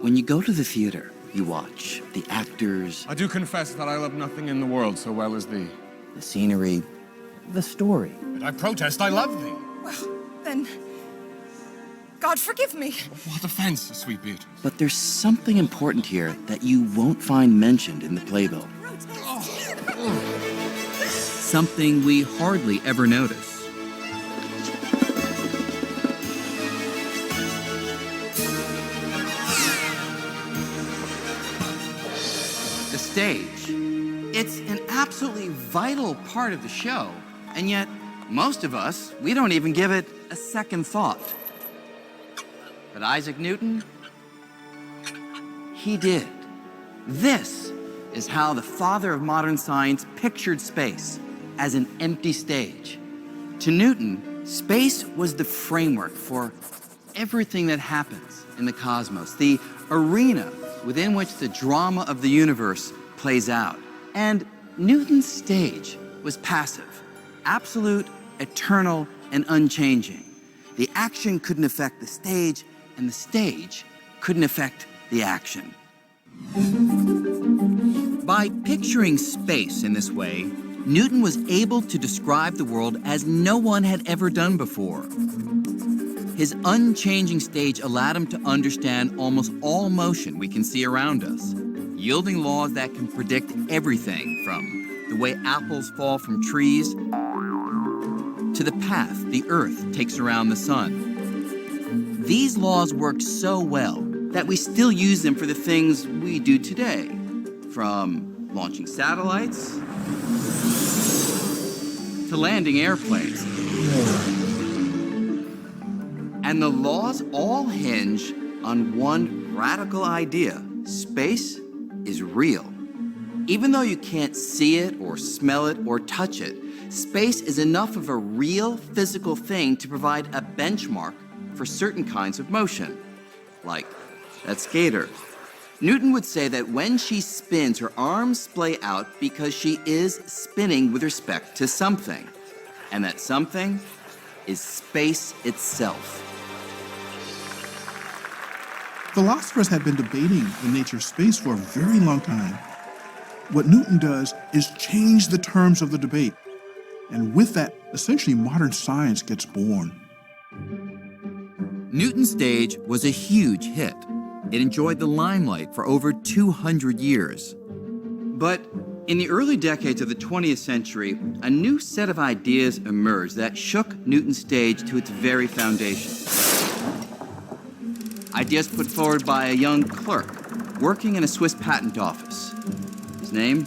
when you go to the theater, you watch the actors, I do confess that I love nothing in the world so well as thee. the scenery, the story. But I protest, I love thee. Well, then, God forgive me. What offense, sweet Beatrice? But there's something important here that you won't find mentioned in the playbill. Something we hardly ever notice. The stage. It's an absolutely vital part of the show, and yet most of us, we don't even give it a second thought. But Isaac Newton, he did. This is how the father of modern science pictured space, as an empty stage. To Newton, space was the framework for everything that happens in the cosmos, the arena within which the drama of the universe plays out. And Newton's stage was passive, absolute, eternal, and unchanging. The action couldn't affect the stage, and the stage couldn't affect the action. By picturing space in this way, Newton was able to describe the world as no one had ever done before. His unchanging stage allowed him to understand almost all motion we can see around us, yielding laws that can predict everything from the way apples fall from trees to the path the Earth takes around the sun. These laws work so well that we still use them for the things we do today, from launching satellites to landing airplanes. And the laws all hinge on one radical idea: space is real. Even though you can't see it or smell it or touch it, space is enough of a real physical thing to provide a benchmark for certain kinds of motion, like that skater. Newton would say that when she spins, her arms splay out because she is spinning with respect to something, and that something is space itself. Philosophers have been debating the nature of space for a very long time. What Newton does is change the terms of the debate. And with that, essentially modern science gets born. Newton's stage was a huge hit. It enjoyed the limelight for over 200 years. But in the early decades of the 20th century, a new set of ideas emerged that shook Newton's stage to its very foundation. Ideas put forward by a young clerk working in a Swiss patent office. His name?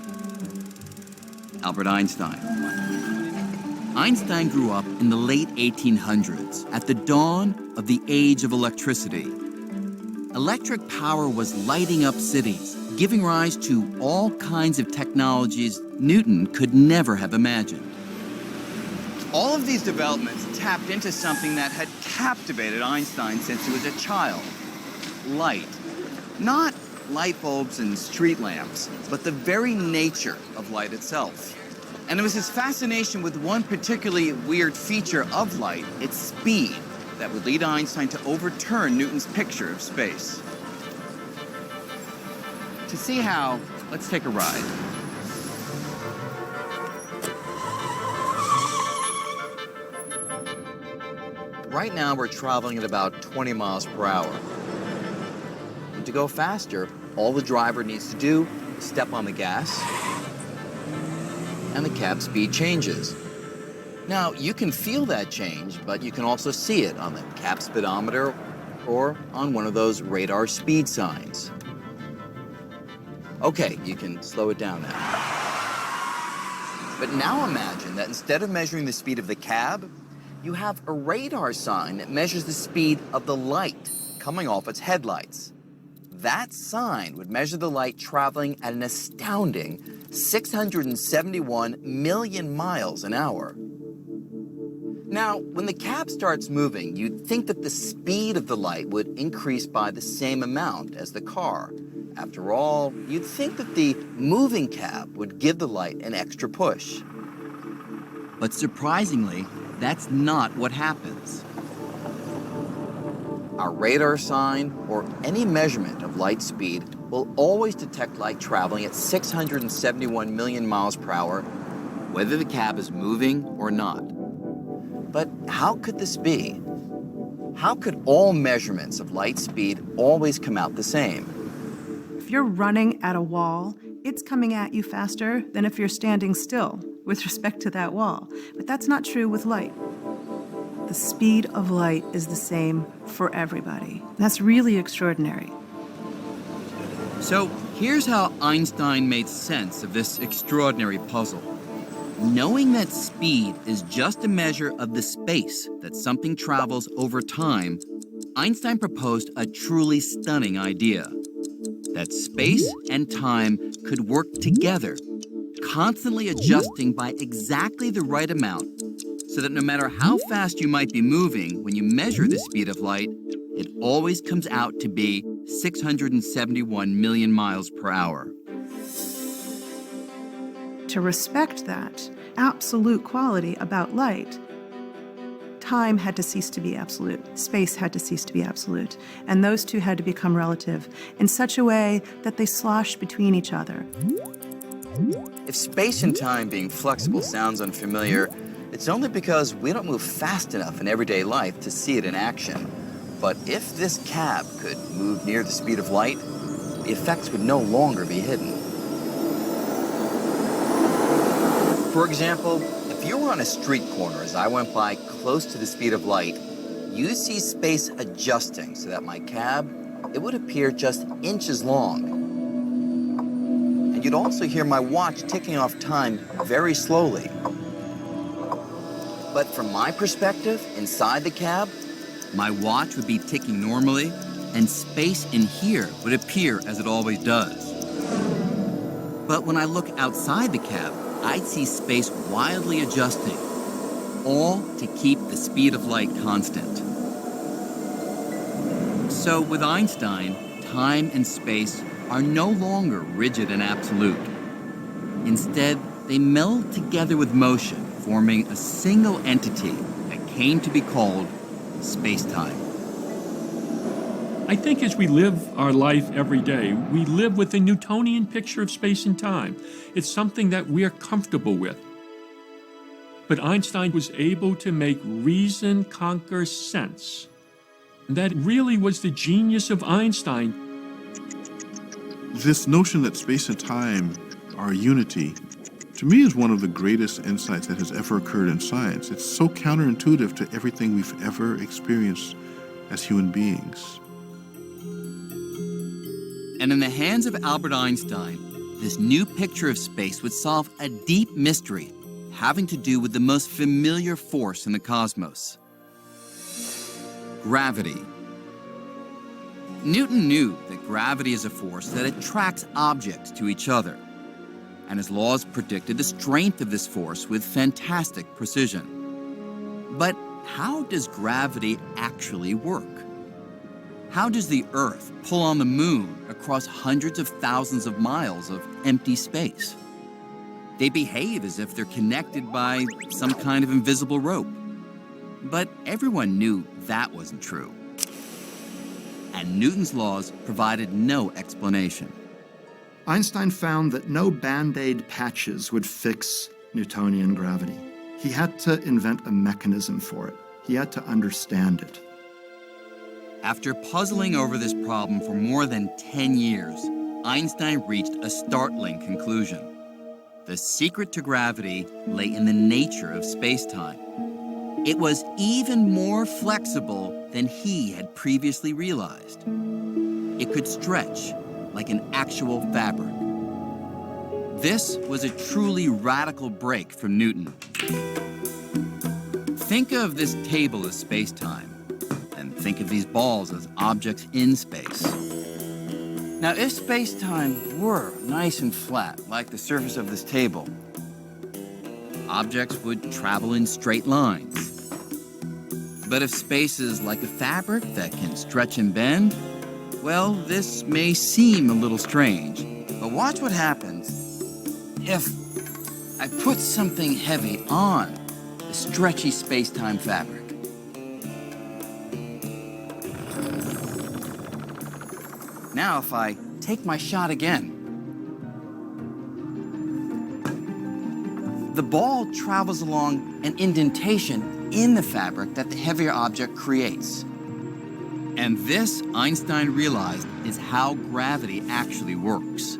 Albert Einstein. Einstein grew up in the late 1800s, at the dawn of the age of electricity. Electric power was lighting up cities, giving rise to all kinds of technologies Newton could never have imagined. All of these developments tapped into something that had captivated Einstein since he was a child: light. Not light bulbs and street lamps, but the very nature of light itself. And it was his fascination with one particularly weird feature of light, its speed, that would lead Einstein to overturn Newton's picture of space. To see how, let's take a ride. Right now, we're traveling at about 20 miles per hour. And to go faster, all the driver needs to do is step on the gas, and the cab speed changes. Now, you can feel that change, but you can also see it on the cab speedometer or on one of those radar speed signs. Okay, you can slow it down now. But now imagine that instead of measuring the speed of the cab, you have a radar sign that measures the speed of the light coming off its headlights. That sign would measure the light traveling at an astounding 671 million miles an hour. Now, when the cab starts moving, you'd think that the speed of the light would increase by the same amount as the car. After all, you'd think that the moving cab would give the light an extra push. But surprisingly, that's not what happens. Our radar sign or any measurement of light speed will always detect light traveling at 671 million miles per hour, whether the cab is moving or not. But how could this be? How could all measurements of light speed always come out the same? If you're running at a wall, it's coming at you faster than if you're standing still with respect to that wall. But that's not true with light. The speed of light is the same for everybody. That's really extraordinary. So here's how Einstein made sense of this extraordinary puzzle. Knowing that speed is just a measure of the space that something travels over time, Einstein proposed a truly stunning idea: that space and time could work together, constantly adjusting by exactly the right amount, so that no matter how fast you might be moving when you measure the speed of light, it always comes out to be 671 million miles per hour. To respect that absolute quality about light, time had to cease to be absolute, space had to cease to be absolute, and those two had to become relative in such a way that they slosh between each other. If space and time being flexible sounds unfamiliar, it's only because we don't move fast enough in everyday life to see it in action. But if this cab could move near the speed of light, the effects would no longer be hidden. For example, if you were on a street corner as I went by close to the speed of light, you'd see space adjusting so that my cab, it would appear just inches long. And you'd also hear my watch ticking off time very slowly. But from my perspective, inside the cab, my watch would be ticking normally, and space in here would appear as it always does. But when I look outside the cab, I'd see space wildly adjusting, all to keep the speed of light constant. So with Einstein, time and space are no longer rigid and absolute. Instead, they meld together with motion, forming a single entity that came to be called space-time. I think as we live our life every day, we live with a Newtonian picture of space and time. It's something that we're comfortable with. But Einstein was able to make reason conquer sense. And that really was the genius of Einstein. This notion that space and time are unity, to me, is one of the greatest insights that has ever occurred in science. It's so counterintuitive to everything we've ever experienced as human beings. And in the hands of Albert Einstein, this new picture of space would solve a deep mystery having to do with the most familiar force in the cosmos: gravity. Newton knew that gravity is a force that attracts objects to each other, and his laws predicted the strength of this force with fantastic precision. But how does gravity actually work? How does the Earth pull on the moon across hundreds of thousands of miles of empty space? They behave as if they're connected by some kind of invisible rope. But everyone knew that wasn't true. And Newton's laws provided no explanation. Einstein found that no Band-Aid patches would fix Newtonian gravity. He had to invent a mechanism for it. He had to understand it. After puzzling over this problem for more than 10 years, Einstein reached a startling conclusion. The secret to gravity lay in the nature of space-time. It was even more flexible than he had previously realized. It could stretch like an actual fabric. This was a truly radical break from Newton. Think of this table as space-time, and think of these balls as objects in space. Now, if space-time were nice and flat, like the surface of this table, objects would travel in straight lines. But if space is like a fabric that can stretch and bend, well, this may seem a little strange, but watch what happens if I put something heavy on the stretchy space-time fabric. Now if I take my shot again, the ball travels along an indentation in the fabric that the heavier object creates. And this, Einstein realized, is how gravity actually works.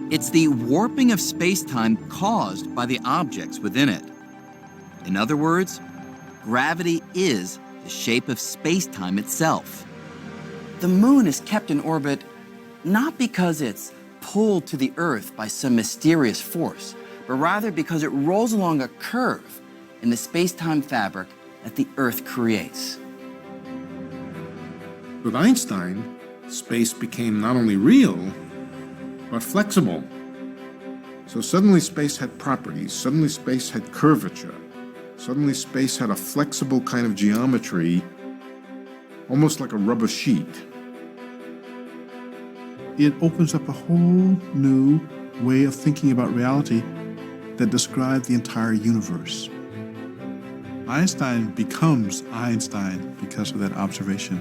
It's the warping of space-time caused by the objects within it. In other words, gravity is the shape of space-time itself. The moon is kept in orbit not because it's pulled to the Earth by some mysterious force, but rather because it rolls along a curve in the space-time fabric that the Earth creates. With Einstein, space became not only real, but flexible. So suddenly space had properties, suddenly space had curvature, suddenly space had a flexible kind of geometry, almost like a rubber sheet. It opens up a whole new way of thinking about reality that described the entire universe. Einstein becomes Einstein because of that observation.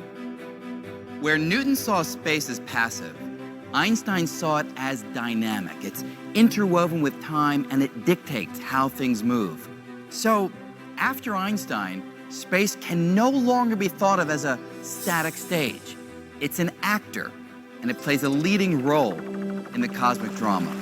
Where Newton saw space as passive, Einstein saw it as dynamic. It's interwoven with time and it dictates how things move. So, after Einstein, space can no longer be thought of as a static stage. It's an actor, and it plays a leading role in the cosmic drama.